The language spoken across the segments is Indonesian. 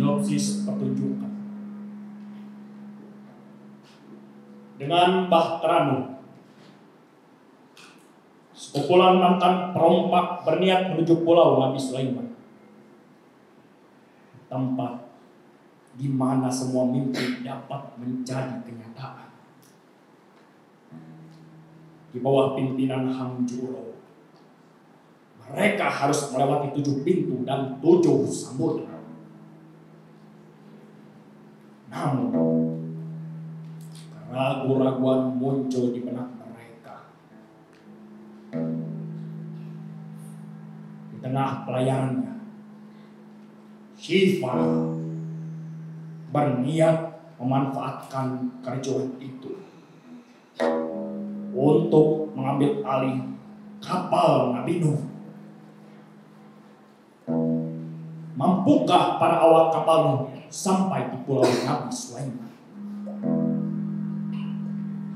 Sinopsis pertunjukan. Dengan Bahterano, sekumpulan mantan perompak berniat menuju pulau Nabi Sulaiman, tempat di mana semua mimpi dapat menjadi kenyataan. Di bawah pimpinan Hang Juro, mereka harus melewati 7 pintu dan 7 samudera. Namun, keraguan-raguan muncul di benak mereka. Di tengah pelayanannya, Shiva berniat memanfaatkan kericuhan itu untuk mengambil alih kapal Nabi Nuh. Mampukah para awak kapal Nuh sampai di pulau Nabi Sulaiman?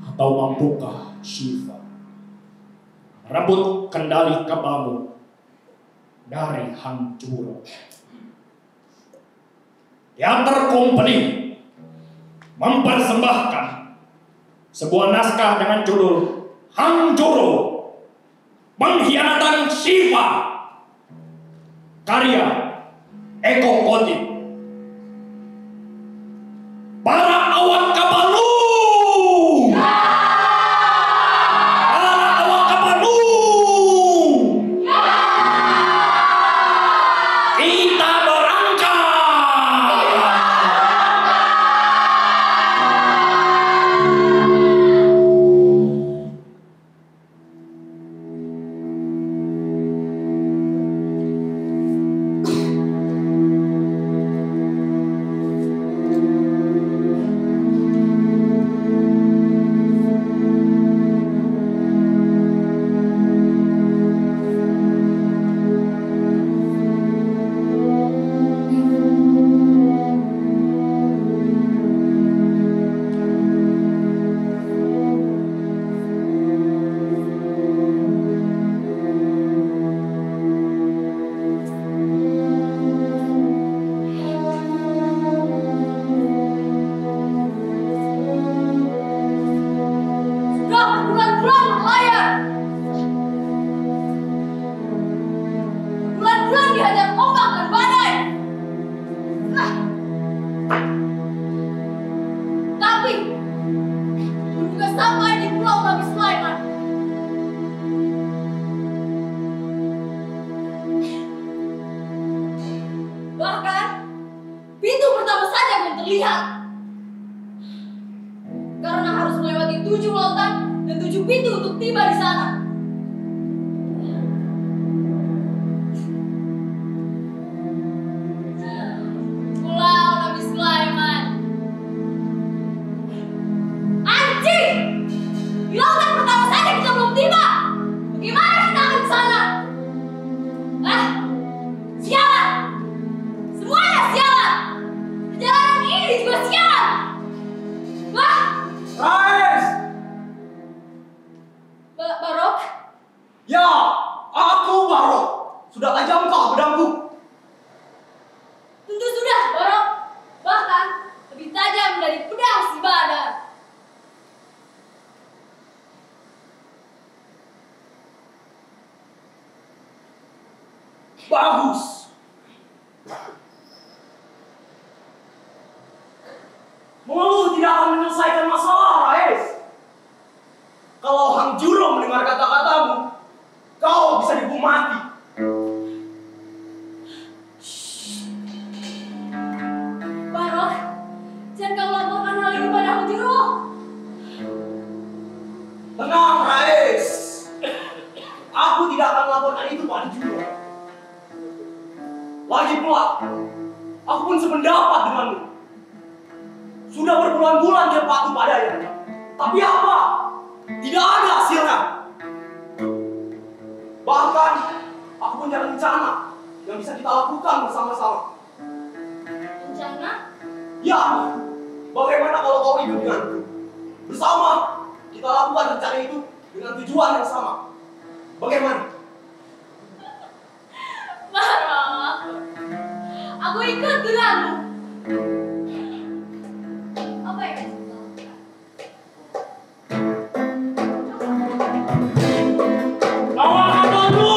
Atau mampukah Shiva merebut kendali kapal Nuh dari Hang Juro? Teater Company mempersembahkan sebuah naskah dengan judul Hang Juro, Pengkhianatan Shiva, karya Eko Kotin. Para awak kapal Nuh, para awak kapal Nuh, kita berangkat. Karena harus melewati 7 lautan dan 7 pintu untuk tiba di sana. Pulau Nabi Sulaiman. Anjing! Di lautan pertama saja kita belum tiba. Bagaimana kita akan ke sana? Sialan! Semuanya sialan! Perjalanan ini juga sialan! Rais! Barok? Ya, aku Barok. Sudah tajam kau pedangku. Tentu sudah, Barok. Bahkan lebih tajam dari pedang si Badar. Bagus. Mulut tidak akan menyelesaikan masalah, Rais. Kalau Hang Juro mendengar kata-katamu, kau bisa dihukum mati. Barok, jangan kau laporkan hal ini pada Hang Juro. Tenang, Rais. Aku tidak akan melaporkan itu pada Juro. Lagi pula, aku pun sependapat denganmu. Sudah berbulan-bulan dia patuh padanya. Tapi apa? Tidak ada hasilnya. Bahkan, aku punya rencana yang bisa kita lakukan bersama-sama. Rencana? Ya, bagaimana kalau kau ikut denganku? Bersama, kita lakukan rencana itu dengan tujuan yang sama. Bagaimana? Barok, aku ikut denganmu. Apa yang kamu lakukan? Awal dulu.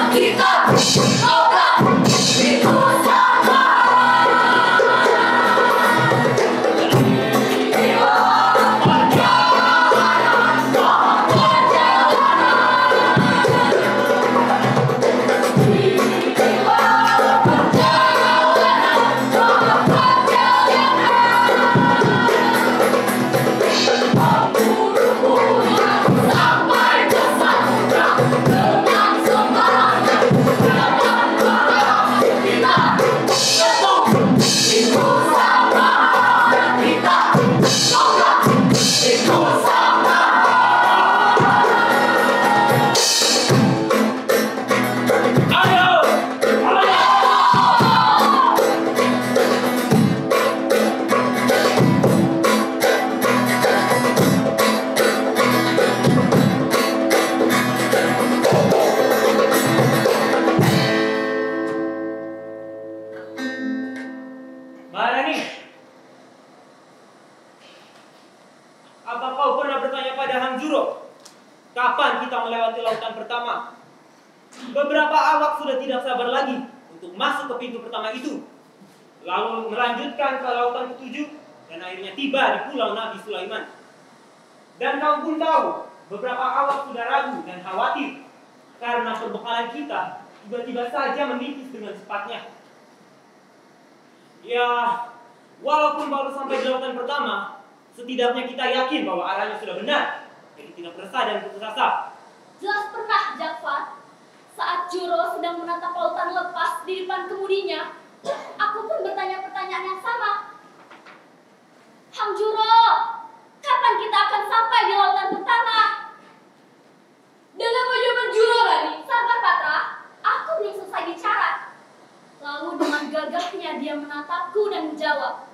Kita berangkat. Maharani, apa kau pernah bertanya pada Hang Juro, kapan kita melewati lautan pertama? Beberapa awak sudah tidak sabar lagi untuk masuk ke pintu pertama itu, lalu melanjutkan ke lautan ketujuh dan akhirnya tiba di pulau Nabi Sulaiman. Dan kau pun tahu, beberapa awak sudah ragu dan khawatir karena perbekalan kita tiba-tiba saja menipis dengan cepatnya. Ya, walaupun baru sampai di lautan pertama, setidaknya kita yakin bahwa arahnya sudah benar, jadi tidak resah dan putus asa. Jelas pernah, Jafar. Saat Juro sedang menatap lautan lepas di depan kemudinya, aku pun bertanya pertanyaan yang sama. Hang Juro, kapan kita akan sampai di lautan pertama? Dengan jawaban Juro Rani, sabar Patra, aku belum selesai bicara. Lalu dengan gagahnya dia menatapku dan menjawab,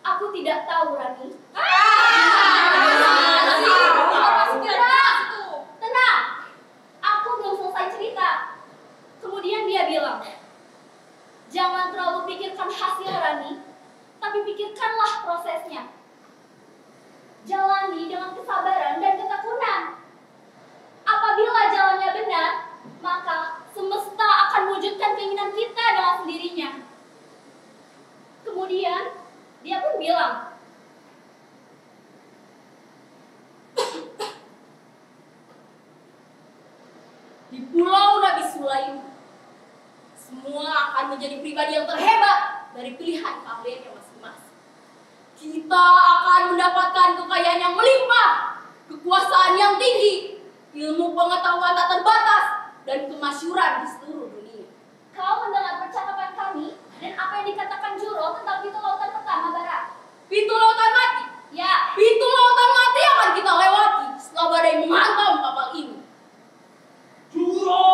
aku tidak tahu, Rani. Tenang, aku belum selesai cerita. Kemudian dia bilang, jangan terlalu pikirkan hasil, Rani, tapi pikirkanlah prosesnya. Jalani dengan kesabaran dan ketekunan. Apabila jalannya benar, maka semesta akan mewujudkan keinginan kita dengan sendirinya. Kemudian, dia pun bilang, di pulau Nabi Sulaiman, semua akan menjadi pribadi yang terhebat dari pilihan keahliannya masing-masing. Kita akan mendapatkan kekayaan yang melimpah, kekuasaan yang tinggi, ilmu pengetahuan tak terbatas, dan kemasyhuran di seluruh dunia. Kau mendengar percakapan kami dan apa yang dikatakan Juro tentang pintu lautan pertama, Bara? Pintu lautan mati? Ya. Pintu lautan mati akan kita lewati setelah badai menghantam kapal ini. Juro!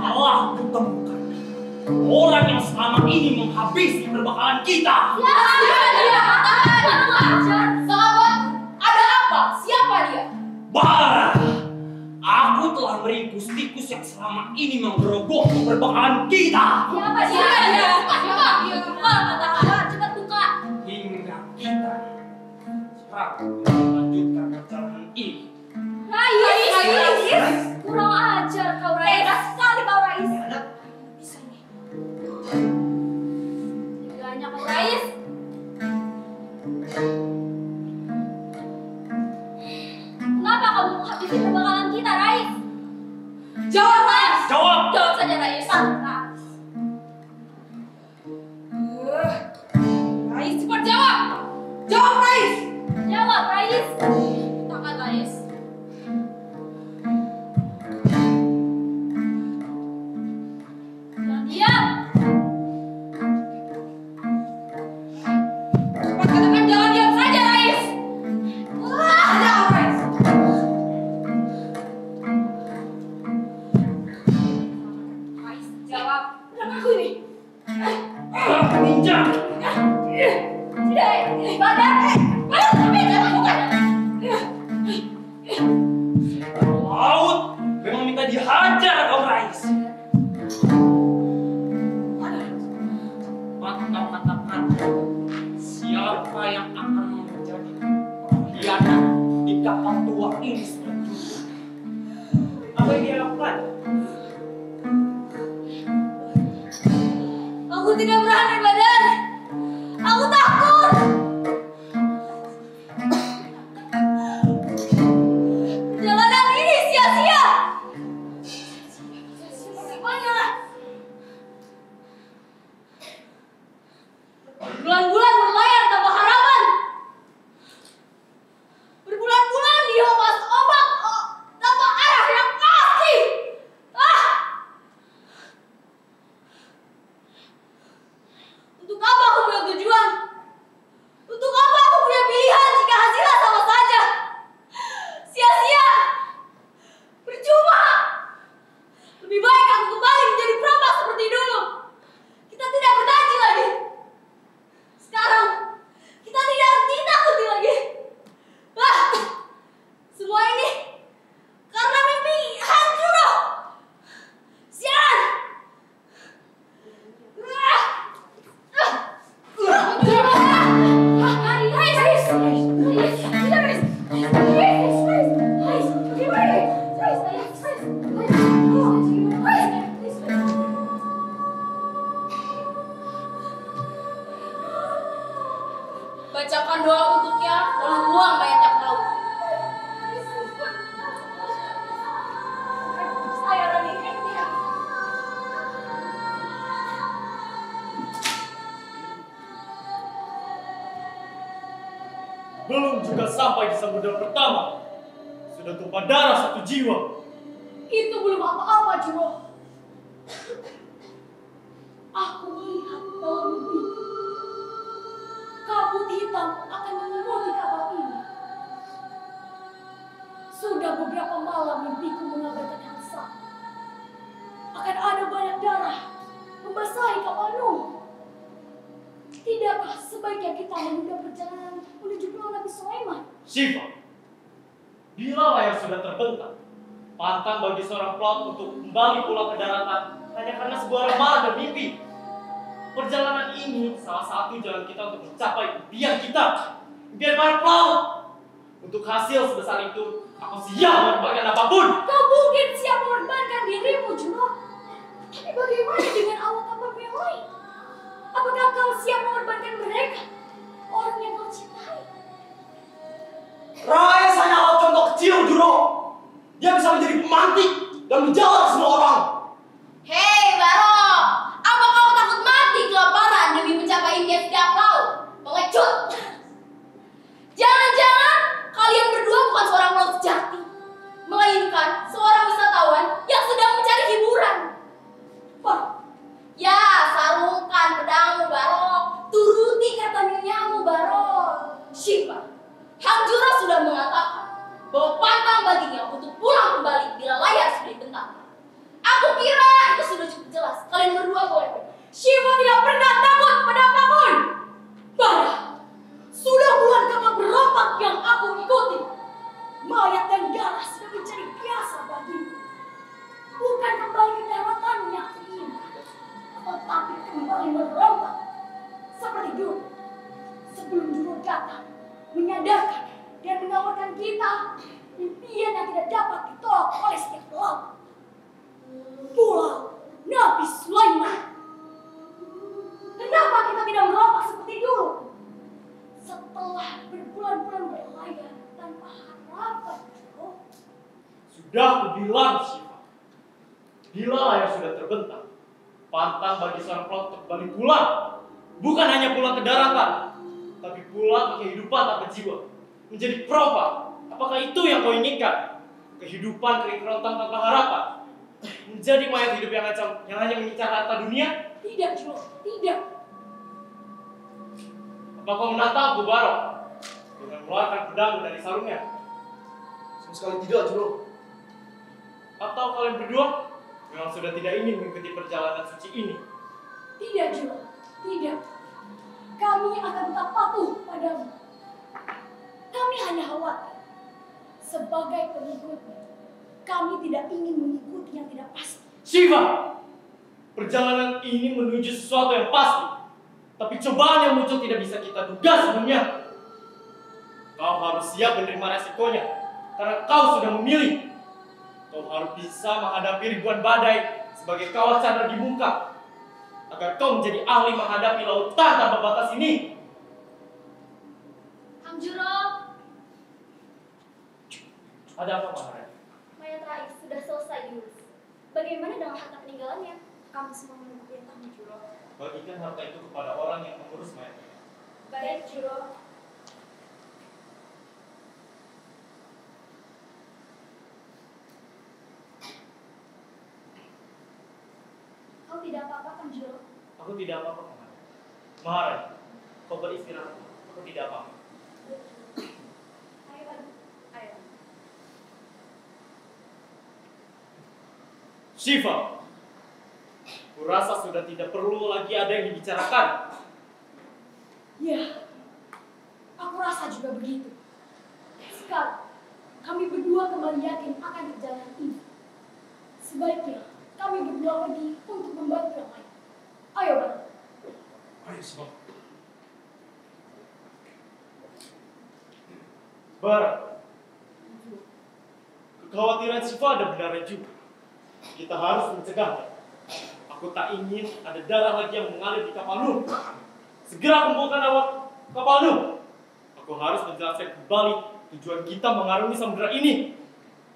Malah aku temukan orang yang selama ini menghabisi perbekalan kita. Sahabat, ada apa? Siapa dia? Bara, aku telah meringkus tikus yang selama ini menggerogoti perbekalan kita. Siapa dia? Cepat buka. Hingga kita sekarang untuk melanjutkan perjalanan ini. Rais, kurang ajar kau Rais. Tega sekali kau Rais. Bisa nih. Teganya kau Rais. Kenapa kamu menghabisi perbekalan kita Rais? Jawab Rais. Jawab. Jawab saja Rais. Rais cepat jawab. Jawab Rais. Jawab Rais. Tangan Rais. Jangan diam. Cepat katakan jangan diam saja Rais. Ada kau Rais. Rais jawab. Berapa aku ini? Ninja. Tidak, badan tapi jangan bukan. Laut memang minta dihajar kau Rais. Maka katakan siapa yang akan menjadi pengkhianat di kapal tua ini selanjutnya? Apa yang dia lakukan? Aku tidak berani badan. Aku takut. Perjalanan ini sia-sia. Bagaimana? Berbulan-bulan berlayar tanpa harapan. Berbulan-bulan dihempas ombak tanpa arah yang pasti. Untuk apa aku punya tujuan? Untuk apa aku punya pilihan jika hasilnya sama saja? Sia-sia. Percuma. Lebih baik aku kembali menjadi perompak seperti dulu. Kita tidak berjanji lagi. Sekarang kita tidak ditakuti lagi. Semua ini karena mimpi hancur. Sialan. Bacakan doa untuknya, lalu buang mayatnya ke laut. Saya Rani. Belum juga sampai di samudera pertama, sudah tumpah darah satu jiwa. Itu belum apa-apa, Juro. Aku melihat dalam mimpi. Kabut hitam akan menyelimuti kapal ini. Sudah beberapa malam mimpiku mengabarkan hal sama. Akan ada banyak darah membasahi kapal Nuh. Tidakkah sebaiknya kita menunda perjalanan menuju Pulau Nabi Sulaiman? Syifa, bila layar sudah terbentang, pantang bagi seorang pelaut untuk kembali pulang ke daratan hanya karena sebuah ramalan dan mimpi. Perjalanan ini salah satu jalan kita untuk mencapai impian kita, impian para pelaut. Untuk hasil sebesar itu, aku siap mengorbankan apapun. Kau mungkin siap mengorbankan dirimu, Juro. Tapi bagaimana dengan awak kapal yang lain? Apakah kau siap mengorbankan mereka? Orang yang kau cintai. Rais hanyalah contoh kecil, Juro. Dia bisa menjadi pemantik dan menjawab semua orang. Hei, Baro! Apa kau takut mati kelaparan demi mencapai impian setiap kau? Pengecut! Jangan-jangan kalian berdua bukan seorang pelaut sejati, melainkan seorang wisatawan yang sedang mencari hiburan. Wah, ya sarungkan pedangmu, Baro. Turuti kata nyamu, Baro. Syifa, Hang Juro sudah mengatakan bahwa pantang baginya untuk pulang kembali bila layar sudah dibentang. Aku kira itu sudah cukup jelas. Kalian berdua boleh. Syifa tidak pernah takut pada apapun. Bah, sudah puluhan kapal berompak yang aku ikuti. Mayat dan darah sudah menjadi biasa bagiku. Bukan kembali ke daratan yang aku inginkan, tetapi kembali merompak seperti dulu sebelum Juro datang menyadarkan dan menawarkan kita impian yang tidak dapat ditolak oleh setiap pelaut. Pulau Nabi Sulaiman. Kenapa kita tidak merompak seperti dulu? Setelah berbulan-bulan berlayar tanpa harapan, Juro. Sudah kubilang, Shiva. Bila layar sudah terbentang, pantang bagi seorang pelaut untuk kembali pulang. Bukan hanya pulang ke daratan, tapi pulang ke kehidupan tanpa jiwa. Menjadi perompak. Apakah itu yang kau inginkan? Kehidupan kering kerontang tanpa harapan. Menjadi mayat hidup yang hanya mengincar harta dunia? Tidak, Juro. Tidak. Apa kau menantangku, Barok? Dengan mengeluarkan pedang dari sarungnya? Sama sekali tidak, Juro. Atau kalian berdua memang sudah tidak ingin mengikuti perjalanan suci ini? Tidak, Juro. Tidak. Kami akan tetap patuh padamu. Kami hanya khawatir. Sebagai pengikutnya, kami tidak ingin mengikuti yang tidak pasti. Shiva! Perjalanan ini menuju sesuatu yang pasti. Tapi cobaan yang muncul tidak bisa kita duga sebelumnya. Kau harus siap menerima resikonya. Karena kau sudah memilih. Kau harus bisa menghadapi ribuan badai sebagai kawat candra di muka. Agar kau menjadi ahli menghadapi lautan tanpa batas ini. Kang Juro, Ada apa, Maharani? mayat Rais sudah selesai diurus. Bagaimana dengan harta peninggalannya? Kami semua menunggu perintahmu, Juro. Bagikan harta itu kepada orang yang mengurus mayat. Baik, Juro. Kau tidak apa-apa, Kang Juro? Aku tidak apa-apa, Maharani. Maharani, kau beristirahat. Aku tidak apa-apa. Ayo, Pak. Ayo. Shiva, kurasa sudah tidak perlu lagi ada yang dibicarakan. Ya, aku rasa juga begitu. Sekarang, kami berdua kembali yakin akan perjalanan ini. Sebaiknya, kami berdua pergi untuk membantu yang lain. Ayo, Bang. Ayo, Shiva. Barat, kekhawatiran Shiva ada benarnya juga. Kita harus mencegahnya. Aku tak ingin ada darah lagi yang mengalir di kapal Nuh. Segera kumpulkan awak kapal Nuh. Aku harus menjelaskan kembali tujuan kita mengarungi samudera ini.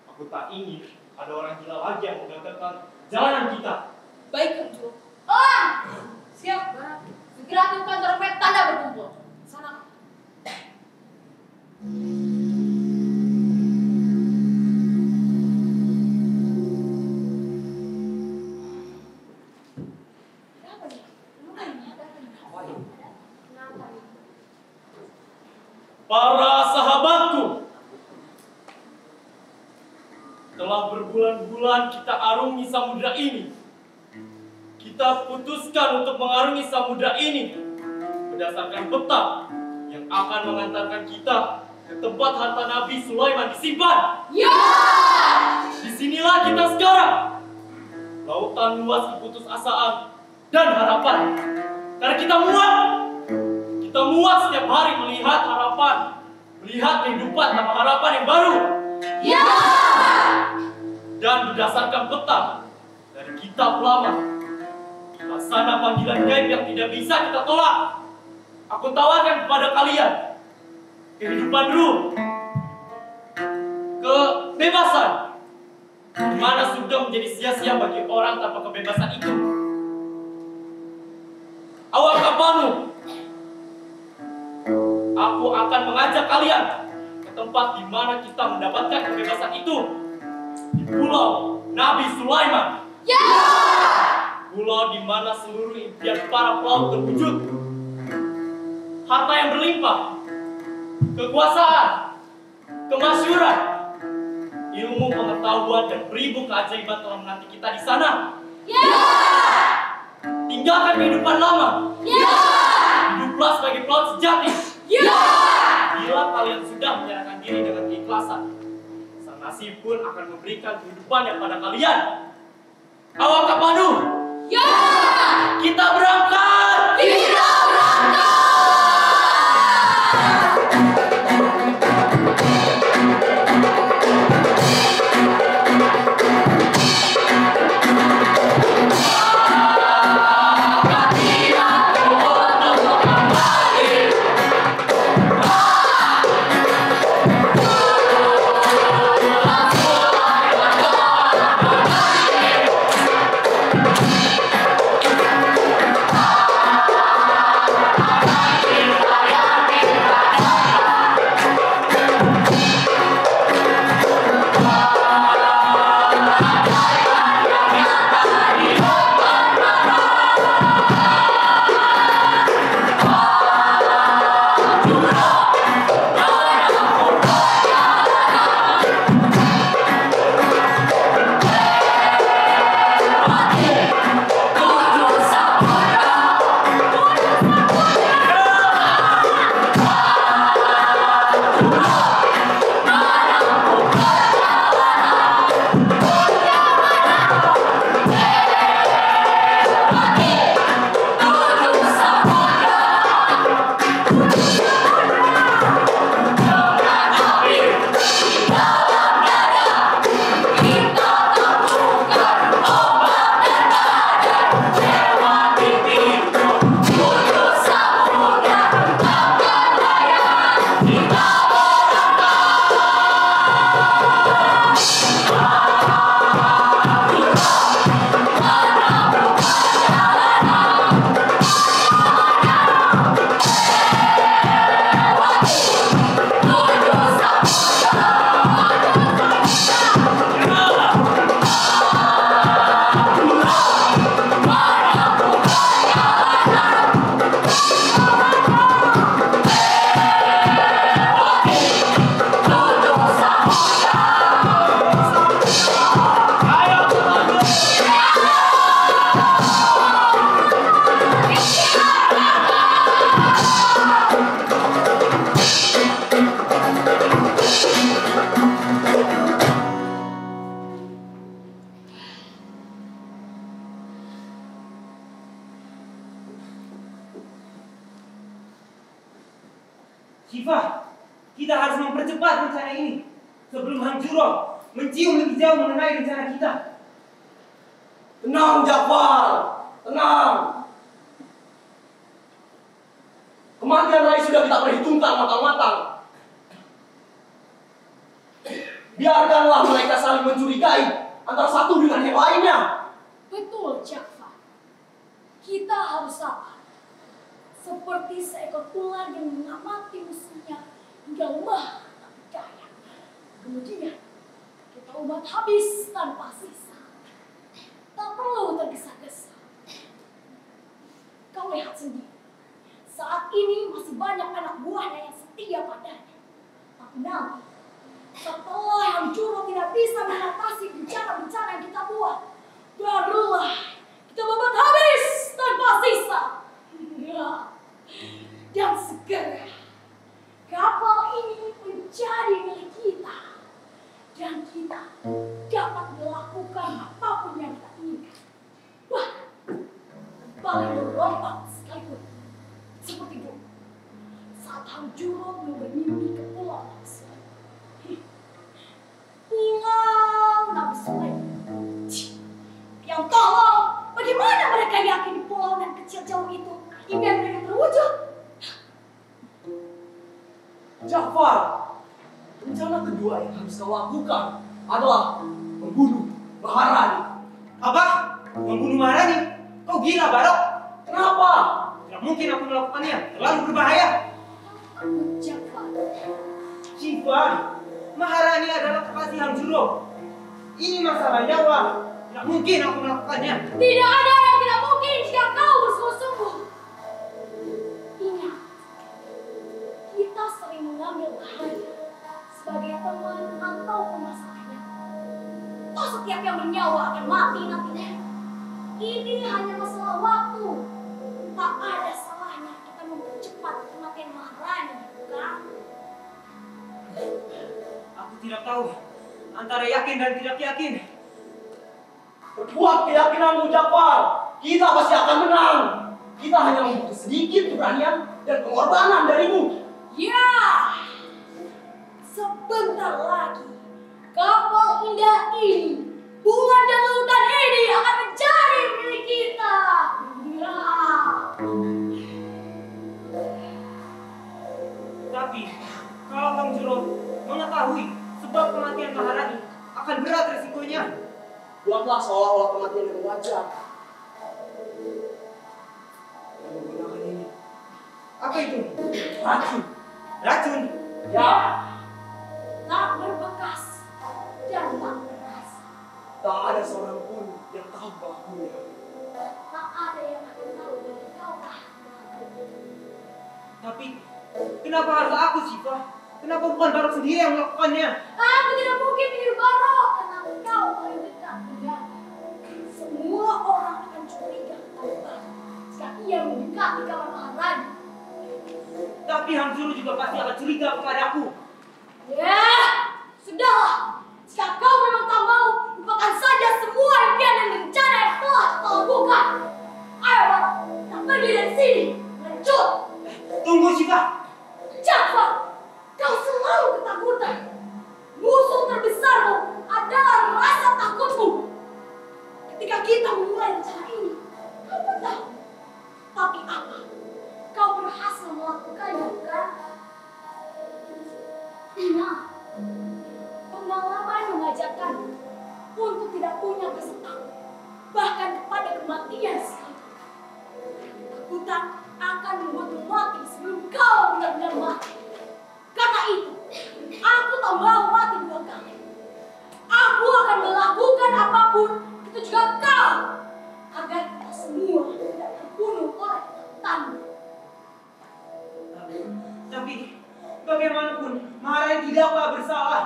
Aku tak ingin ada orang gila lagi yang menggagalkan jalanan kita. Baik, Kang Juro. Elang! Siap, Bang. Segera aktifkan trompet tanda berkumpul. Sana. Kenapa nih? Kenapa nih? Para sahabatku, telah berbulan-bulan kita arungi samudera ini. Kita putuskan untuk mengarungi samudera ini berdasarkan peta yang akan mengantarkan kita ke tempat harta Nabi Sulaiman disimpan. Ya! Disinilah kita sekarang. Lautan luas keputusasaan dan harapan. Karena kita muak. Kita muak setiap hari melihat harapan. Melihat kehidupan tanpa harapan yang baru. Ya! Dan berdasarkan peta dari kitab lama, laksana panggilan gaib yang tidak bisa kita tolak. Aku tawarkan kepada kalian kehidupan ruh, kebebasan, di mana surga menjadi sia-sia bagi orang tanpa kebebasan itu. Awak kapalmu, aku akan mengajak kalian ke tempat di mana kita mendapatkan kebebasan itu. Di Pulau Nabi Sulaiman. Ya! Pulau di mana seluruh impian para pelaut terwujud. Harta yang berlimpah, kekuasaan, kemasyhuran, ilmu pengetahuan dan beribu keajaiban telah menanti kita di sana. Ya! Tinggalkan kehidupan lama. Ya! Hiduplah sebagai pelaut sejati. Ya! Bila kalian sudah menyerahkan diri dengan keikhlasan, sang nasib pun akan memberikan kehidupannya pada kalian. Awak kapal Nuh. Ya! Kita berangkat. Kita berangkat! Kita harus mempercepat rencana ini sebelum Hang Juro mencium lebih jauh mengenai rencana kita. Tenang, Jafar. Tenang. Kematian Rai sudah kita perhitungkan matang-matang. Biarkanlah mereka saling mencurigai antara satu dengan yang lainnya. Betul, Jafar. Kita harus sabar. Seperti seekor ular yang mengamati musuhnya hingga lemah tak berdaya. Kemudian kita umat habis tanpa sisa. Tak perlu tergesa-gesa. Kau lihat sendiri. Saat ini masih banyak anak buahnya yang setia padanya. Tapi nanti, setelah Hang Juro tidak bisa mengatasi bencana-bencana yang kita buat, barulah kita membuat habis tanpa sisa. Dan segera kapal ini menjadi milik kita. Dan kita dapat melakukan apapun yang kita inginkan. Bahkan paling berlompat sekalipun. Seperti dulu, saat Hang Juro belum bermimpi ke Pulau Nabi Sulaiman. Pulau Nabi Sulaiman. Yang tolong, bagaimana mereka yakin di pulau yang kecil jauh itu impian mereka terwujud? Jafar, rencana kedua yang harus kau lakukan adalah membunuh Maharani. Apa? Membunuh Maharani? Kau gila, Barok? Kenapa? Tidak mungkin aku melakukannya. Terlalu berbahaya. Jafar, Shiva, Maharani adalah kekasih Hang Juro. Ini masalah nyawa. Tidak mungkin aku melakukannya. tidak ada yang tidak mungkin jika kau bersungguh-sungguh. Ingat, kita sering mengambil bahaya sebagai teman atau pemasalahnya. Toh setiap yang bernyawa akan mati nantinya. Ini hanya masalah waktu. Tak ada salahnya kita mempercepat kematian Maharani, bukan? Aku tidak tahu antara yakin dan tidak yakin. Perkuat keyakinanmu, Jafar. Kita pasti akan menang. Kita hanya membutuhkan sedikit keberanian dan pengorbanan darimu. Ya, sebentar lagi kapal indah ini, bulan dan lautan ini akan menjadi milik kita. Ya. Tapi kalau Hang Juro mengetahui sebab kematian Maharani, akan berat resikonya. Buatlah seolah-olah kematian yang wajar. Dan menggunakan ini. Apa itu? Racun. Racun. Ya, Tak berbekas dan tak berasa. tak ada seorang pun yang tahu pelakunya. Tak ada yang akan tahu bahwa kau lah. Tapi kenapa harus aku, Shiva? Kenapa bukan Barok sendiri yang melakukannya? Aku tidak mungkin meniru Barok karena kau paling dekat dengan. Semua orang akan curiga kepada Barok jika ia mendekati kamar Maharani. Tapi Hang Juro juga pasti akan curiga kepadaku. Ya, sudahlah. Jika kau memang tak mau, lupakan saja semua impian dan rencana yang telah kau lakukan. Ayo, Barok, kita pergi dari sini. Lanjut. Tunggu, Shiva. Jafar, kau selalu ketakutan. Musuh terbesarmu adalah rasa takutmu. Ketika kita memulai rencana ini, kau pun tahu. Tapi apa? Kau berhasil melakukannya, bukan? Ingat, pengalaman mengajarkan untuk tidak punya rasa takut, bahkan kepada kematian sekalipun. Ketakutan akan membuatmu mati sebelum kau benar-benar mati. Karena itu, aku tak mau mati dua kali. Aku akan melakukan apapun, itu juga kau, agar kita semua tidak terbunuh oleh ketakutanmu. Tapi bagaimanapun Maharani tidaklah bersalah.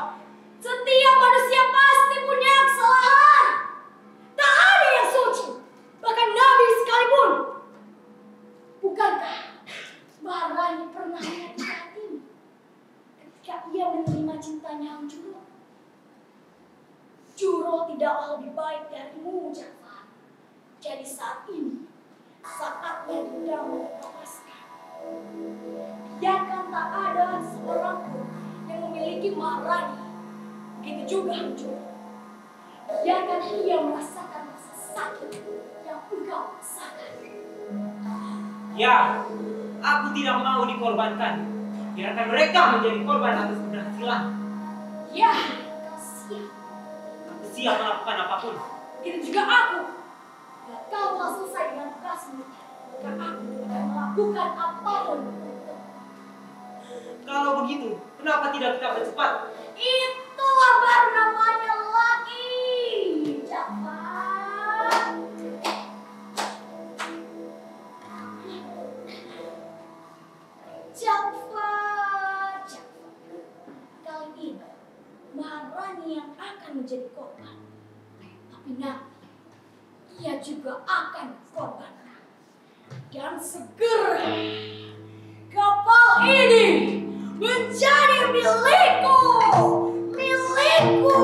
Setiap manusia pasti punya kesalahan. Tak ada yang suci, bahkan Nabi sekalipun. Bukankah Maharani pernah menyakiti hatimu ketika ia menerima cintanya Hang Juro? Juro tidaklah lebih baik darimu, Jafar. Jadi saat ini, saatnya dia melepaskan. Biarkan tak ada seorang pun memiliki Maharani, begitu juga Hanjuro. Biarkan ia merasakan rasa sakit yang engkau rasakan. Ya, aku tidak mau dikorbankan. Biarkan mereka menjadi korban atas keberhasilan. Ya, kau siap. Aku siap melakukan apapun. Begitu juga aku. Bila kau telah selesai dengan tugasmu, maka aku akan melakukan apapun untukmu. Kalau begitu, kenapa tidak kita bercepat? Itulah baru namanya lagi, Jafar. Jafar. Kali ini Maharani yang akan menjadi korban. Tapi nanti ia juga akan korbankan. Dan segera kapal ini menjadi milikku. Milikku.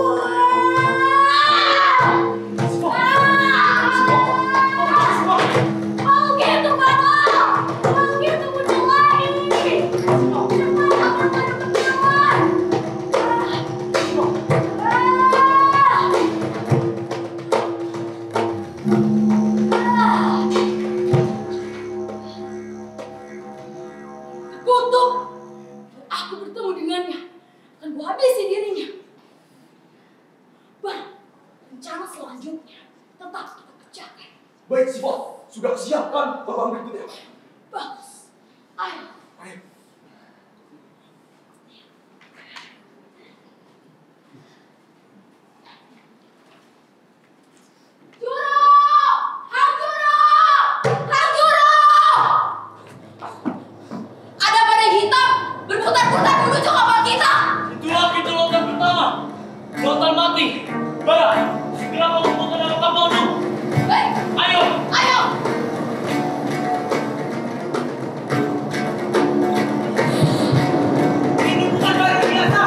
Mau gitu kapal. Mau gitu muncul lagi. Cepat kapal pada berjalan. Kutuk. Aku bertemu dengannya. Akan kuhabisi dirinya. Bang, rencana selanjutnya tetap kita kerjakan. Baik, Sifat. Sudah siapkan korban berikutnya. Bagus. Ayo. Ayo. Juro! Hanjuro! Hanjuro! Ada badai hitam berputar-putar menuju kapal kita. Itulah pintu lontar pertama. Lontar mati. Bara, segera mengumpulkan dalam kapalmu. Baik, Ayo. ayo. Ini bukan barang biasa.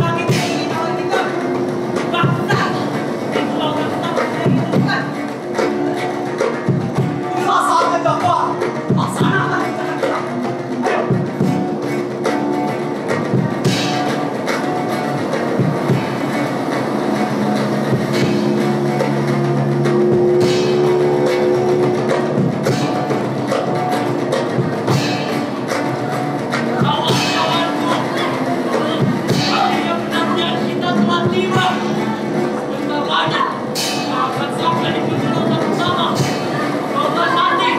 Langit ini kawan kita. Bangsa. Itu lautan pertama sudah ditentukan. Inilah saatnya, Jafar. Laksanakan rencana kita. Ayo. Kawan-kawanku. Akhirnya benar-benar kita telah tiba. Sebentar lagi kita akan sampai di pintu lontar pertama. Lontar mati.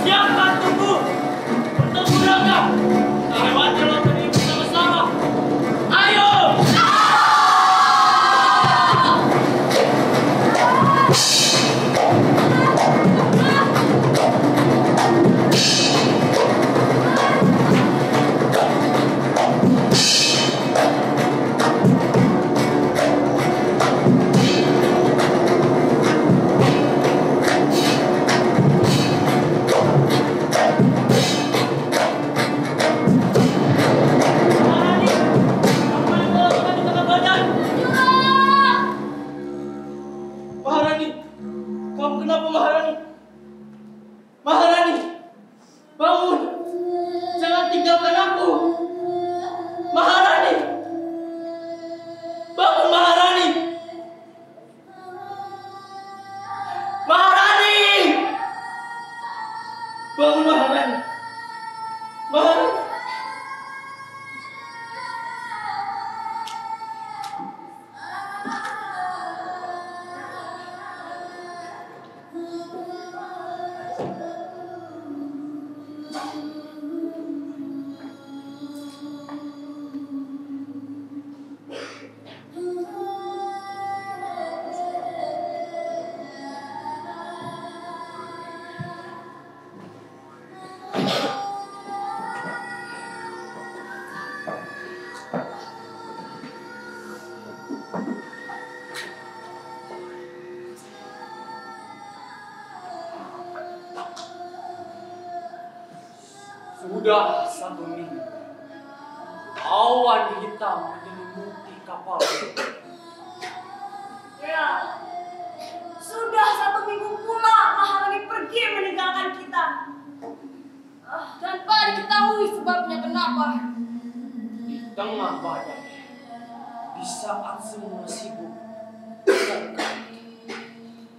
Siapkan tubuh. Bertemu rangga. Kita lewati lontar ini bersama-sama. Ayo. Maharani, apa yang kau lakukan di tengah badan? Maharani, kamu kenapa Maharani? Maharani, bangun! Jangan tinggalkan aku! Maharani! Bangun Maharani! Maharani! Bangun Maharani! Maharani! Sudah 1 minggu, awan hitam menyelimuti kapal. Ya, sudah 1 minggu pula Maharani pergi meninggalkan kita. Tanpa diketahui sebabnya kenapa. tengah badai, di saat semua sibuk,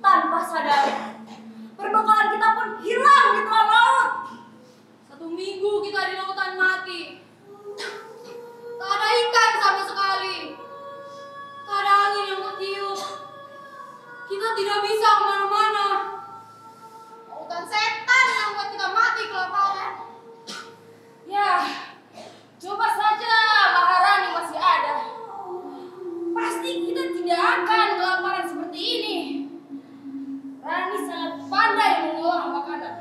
Tanpa sadar, perbekalan kita pun hilang di tengah laut. 1 minggu kita di lautan mati. Tak ada ikan sama sekali. Tak ada angin yang tertiup. Kita tidak bisa kemana-mana. Lautan setan yang buat kita mati kelaparan. Ya, coba saja Maharani masih ada. Pasti kita tidak akan kelaparan seperti ini. Rani sangat pandai mengolah makanan.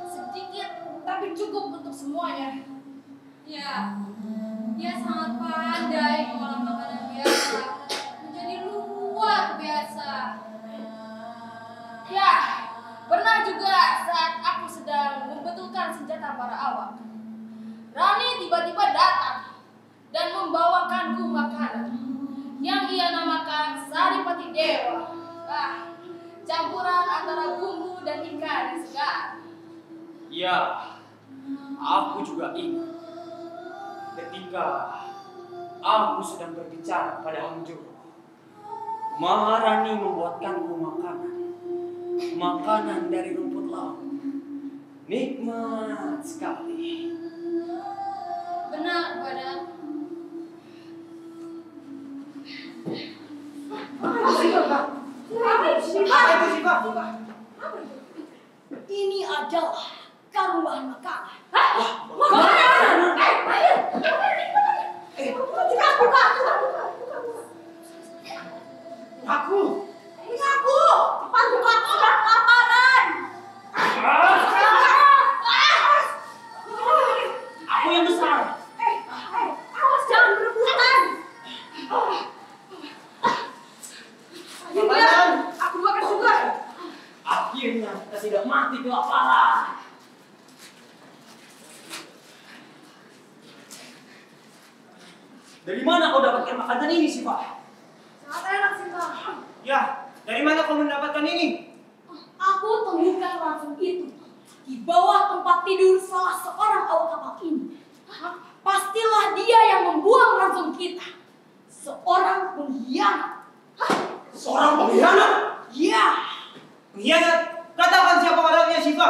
Sedikit tapi cukup untuk semuanya. Ya, dia sangat pandai mengolah makanan biasa menjadi luar biasa. Ya, pernah juga saat aku sedang membetulkan senjata para awak, Rani tiba-tiba datang dan membawakanku makanan yang ia namakan Saripati Dewa. Campuran antara bumbu dan ikan segar. Ya, aku juga ingat ketika aku sedang berbicara pada Hangjuro. Maharani membuatkanku makanan dari rumput laut. Nikmat sekali. Benar, Badan. Ini adalah karung bahan makanan. Makanan? Aku. Ini aku. Cepat buka, sudah kelaparan. Aku yang besar. Awas jangan berebutan. Akhirnya, aku makan juga. Akhirnya kita tidak mati kelaparan. Dari mana kau dapatkan makanan ini, Siva? Sangat enak sih, Pak. Ya, dari mana kau mendapatkan ini? Aku temukan ransum itu di bawah tempat tidur salah seorang awak kapal ini. Pastilah dia yang membuang ransum kita. Seorang pengkhianat. Seorang pengkhianat? Ya, Pengkhianat? Katakan siapa orangnya, Shiva.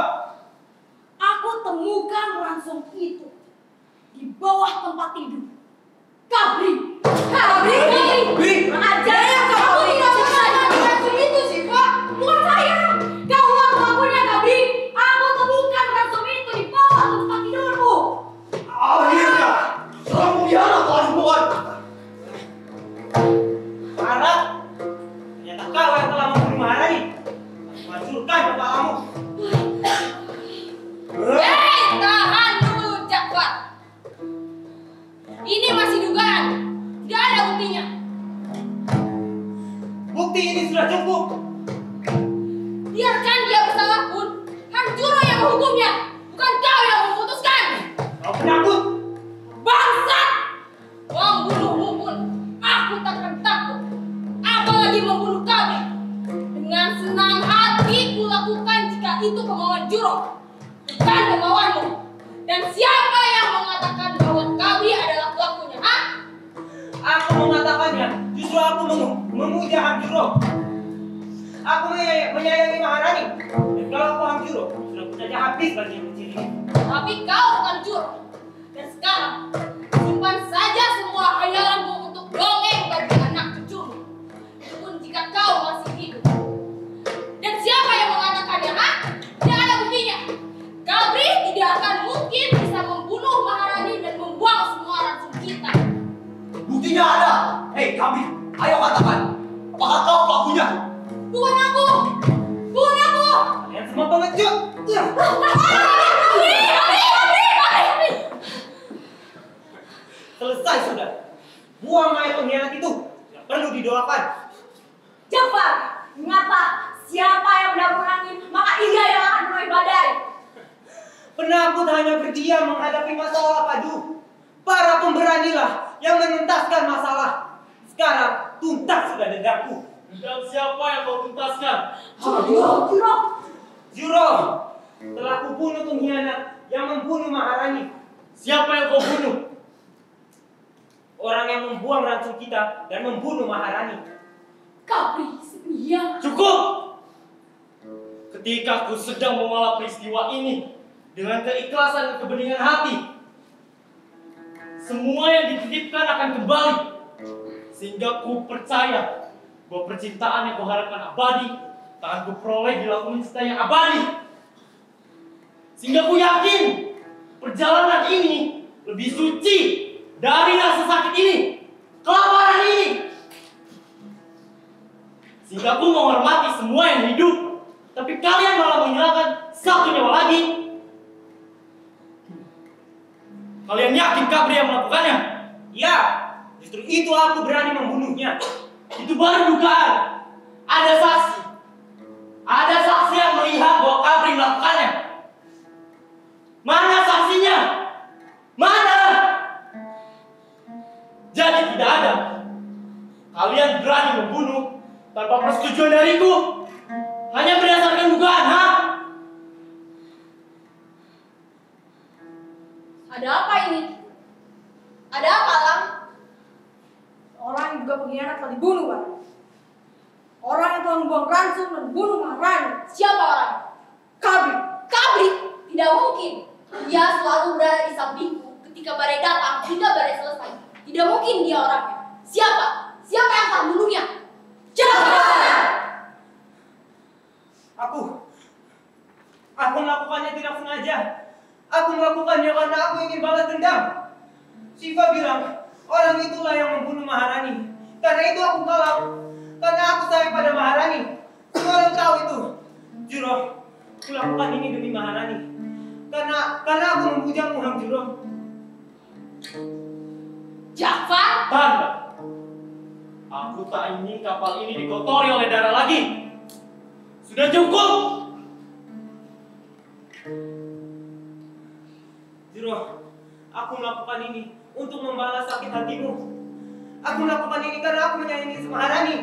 aku temukan ransum itu di bawah tempat tidur. Kabri. Ajaib, kamu tidak mengenai ransum itu, Shiva. Bukan saya. Kau yang pelakunya, Kabri. Aku temukan ransum itu di bawah tempat tidurmu. Akhirnya, seorang pengkhianat telah dibuat. Marah? Ternyata kau yang telah membunuh Maharani. Menghancurkan kepalamu. Tahan dulu, Jafar. Ini masih dugaan. Tidak ada buktinya. Bukti ini sudah cukup. Biarkan dia bersalah pun, Hanjuro yang menghukumnya, bukan kau yang memutuskan. Kau penakut. Bangsat! Membunuhmu pun, aku takkan takut. Apalagi membunuh kami. Dengan senang hati kulakukan jika itu kemauan Juro, bukan kemauanmu. Dan siapa yang mengatakan bahwa kami adalah pelakunya, ha? Aku mengatakannya. Justru aku memuja Hanjuro. Aku menyayangi Maharani. Dan kalau aku Hanjuro, sudah saja habis bagi yang kecil ini. Tapi kau bukan Juro. Dan sekarang, simpan saja semua hayalanmu untuk dongeng bagi anak cucumu. Itu pun jika kau masih hidup. Dan siapa yang mengatakannya, ha? Tidak ada buktinya. Kabri tidak akan mungkin bisa membunuh Maharani dan membuang semua ransum kita. Buktinya ada. Hei, kami. Ayo katakan. Apakah kau pelakunya? Bukan aku! Bukan aku! Kalian semua pengecut. Kabri! Selesai sudah. Buang mayat pengkhianat itu. Tidak perlu didoakan. Jafar, mengapa siapa yang mendapur angin, maka ia yang akan menuai badai. Penakut hanya berdiam menghadapi masalah, Padu. Para pemberanilah yang menuntaskan masalah. Sekarang tuntas sudah dendamku. Dan siapa yang kau tuntaskan? Juro, telah kubunuh pengkhianat yang membunuh Maharani. Siapa yang kau bunuh? membuang racun kita dan membunuh Maharani. Kapri, setia. Cukup! Ketika aku sedang mengolah peristiwa ini dengan keikhlasan dan kebeningan hati, semua yang dititipkan akan kembali. Sehingga ku percaya bahwa percintaan yang kuharapkan abadi akan kuperoleh di laut cinta yang abadi. Sehingga ku yakin perjalanan ini lebih suci dari rasa sakit ini, kelaparan ini. Sehingga aku menghormati semua yang hidup, tapi kalian malah menghilangkan satu nyawa lagi. Kalian yakin Kapri yang melakukannya? Ya, justru itu aku berani membunuhnya. Itu baru dugaan. Ada saksi. Ada saksi yang melihat bahwa Kapri melakukannya. Mana saksinya? Mana? Jadi tidak ada. Kalian berani membunuh tanpa persetujuan dariku? Hanya berdasarkan dugaan, ha? Ada apa ini? Ada apa, Lang? Orang yang juga pengkhianat telah dibunuh, Pak. Orang yang telah membuang ransum dan bunuh Maharani. Siapa orang? Kapri. Kapri? Tidak mungkin. Dia selalu berada di sampingku ketika badai datang hingga badai selesai. Tidak mungkin dia orangnya. Siapa? Siapa yang akan membunuhnya? Jangan! Aku melakukannya tidak sengaja. Aku melakukannya karena aku ingin balas dendam. Siva bilang, orang itulah yang membunuh Maharani. Karena itu aku kalah. Karena aku sayang pada Maharani. Semua orang tahu itu. Juro, aku lakukan ini demi Maharani. Karena aku membujangmu, Hang Juro. Jafar? Tanda. Aku tak ingin kapal ini dikotori oleh darah lagi. Sudah cukup. Juro, aku melakukan ini untuk membalas sakit hatimu. Aku melakukan ini karena aku menyayangi Maharani.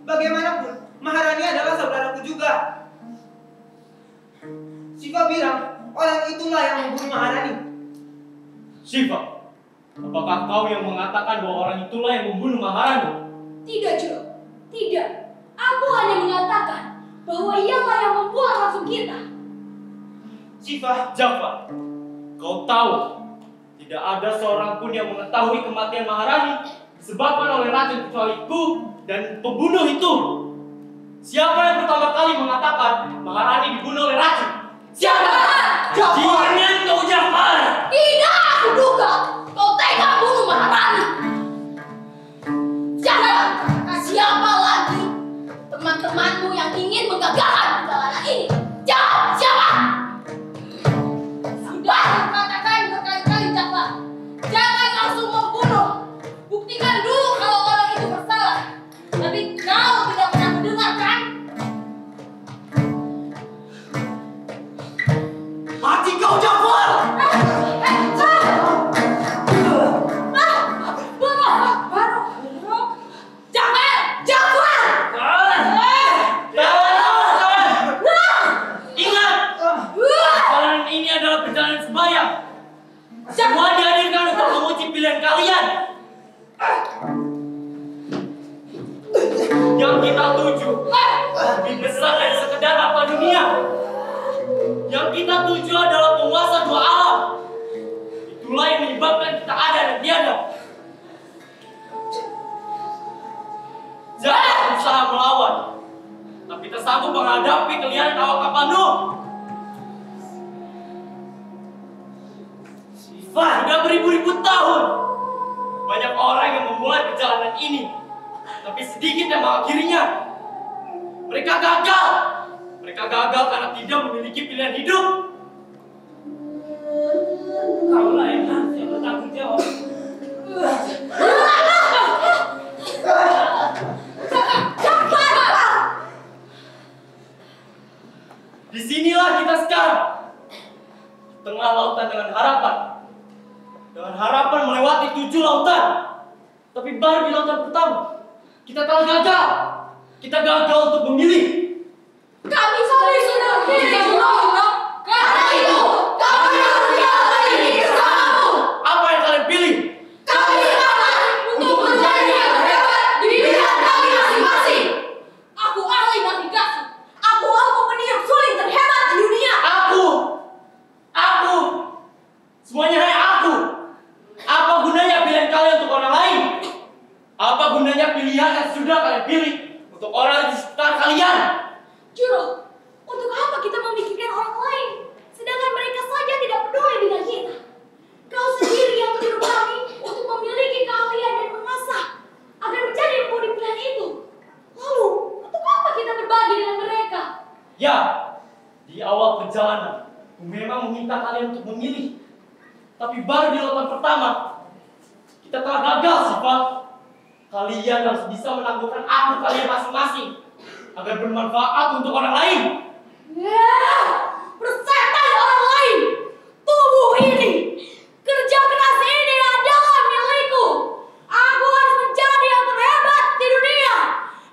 Bagaimanapun, Maharani adalah saudaraku juga. Siva bilang, orang itulah yang membunuh Maharani. Siva, apakah kau yang mengatakan bahwa orang itulah yang membunuh Maharani? Tidak, Juro. Tidak. Aku hanya mengatakan bahwa ialah yang membuang langsung kita. Siva, Jafar, kau tahu tidak ada seorang pun yang mengetahui kematian Maharani disebabkan oleh racun kecuali ku dan pembunuh itu. Siapa yang pertama kali mengatakan Maharani dibunuh oleh racun? Siapa? Jafar! Jangan kau Jafar! Tidak, aku duga kau tega bunuh Maharani. Jangan. Siapa lagi teman-temanmu yang ingin menggagalkan perjalanan ini? Jawab, siapa? Sudah katakan berkali-kali, Jafar. Jangan langsung membunuh. Buktikan dulu kalau orang itu bersalah. Tapi kau tidak pernah mendengarkan. Mati kau, Jafar! Semua dihadirkan untuk menguji pilihan kalian. Yang kita tuju lebih besar dari sekedar harta dunia. Yang kita tuju adalah penguasa dua alam. Itulah yang menyebabkan kita ada dan tiada. Jangan berusaha melawan, tapi tak sanggup menghadapi kalian awak kapal Nuh. Sudah beribu-ribu tahun banyak orang yang memulai perjalanan ini, tapi sedikit yang mengakhirinya. Mereka gagal. Mereka gagal karena tidak memiliki pilihan hidup. kaulah yang harusnya bertanggung jawab. Disinilah kita sekarang, di tengah lautan dengan harapan. Dengan harapan melewati 7 lautan. Tapi baru di lautan pertama, kita telah gagal. Kita gagal untuk memilih. Kami sudah memilih. Karena itu, kami harus ini bersamamu. Apa yang kalian pilih? Kami akan untuk menjadi sia-sia pilihan yang sudah kalian pilih untuk orang di sekitar kalian. Juro, untuk apa kita memikirkan orang lain, sedangkan mereka saja tidak peduli dengan kita? Kau sendiri yang menyuruh kami untuk memiliki keahlian dan mengasah agar menjadi empu di pilihan itu. Lalu, untuk apa kita berbagi dengan mereka? Ya, di awal perjalanan, aku memang meminta kalian untuk memilih. Tapi baru di lautan pertama, kita telah gagal, Siva. Kalian harus bisa menaklukkan aku kalian masing-masing agar bermanfaat untuk orang lain. Ya, persetan orang lain. Tubuh ini, kerja keras ini adalah milikku. Aku harus menjadi yang terhebat di dunia.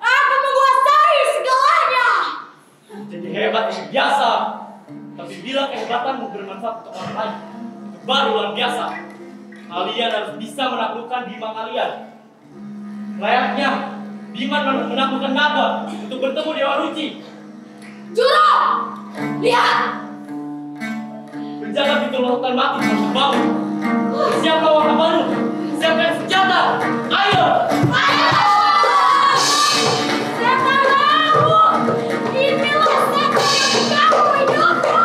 Aku menguasai segalanya. Jadi hebat itu biasa. Tapi bila kehebatanmu bermanfaat untuk orang lain, itu baru luar biasa. Kalian harus bisa menaklukkan Bima kalian. Layaknya Bima menaklukkan naga untuk bertemu Dewa Ruci. Juro, lihat. Penjaga pintu lautan mati harus bangun. Siapa Wakabaru? Siapkan senjata. Ayo! Setan kamu, inilah setan yang mengganggu hidupku.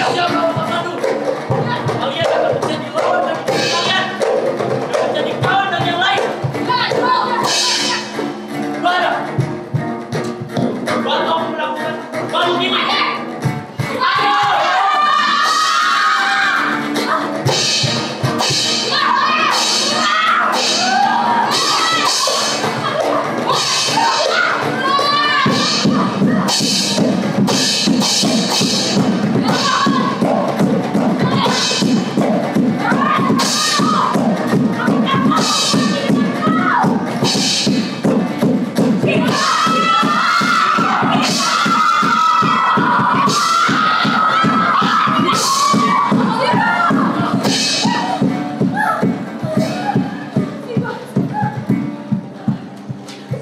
Siapa Wakabaru? Kalian akan menjadi lawan dari kalian. Akan menjadi kawan dari yang lain. Gimana? Baru kamu melakukan baru gini. Ayo!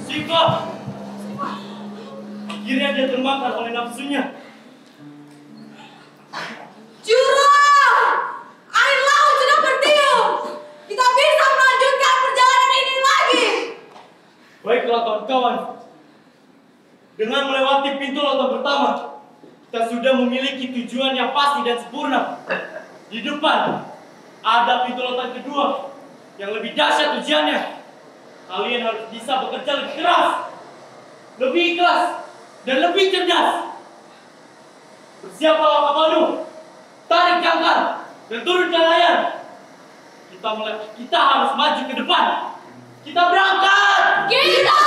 Siva! Akhirnya dia termakan oleh nafsunya. Juro, air laut sudah bertiup. Kita bisa melanjutkan perjalanan ini lagi. Baiklah kawan-kawan. Dengan melewati pintu lautan pertama, kita sudah memiliki tujuan yang pasti dan sempurna. Di depan ada pintu lautan kedua yang lebih dahsyat ujiannya. Kalian harus bisa bekerja lebih keras, lebih ikhlas, dan lebih cerdas. Bersiaplah Wakabaru, tarik jangkar, dan turunkan layar. Kita harus maju ke depan. Kita berangkat! Kita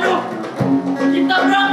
Ayo, kita berangkat.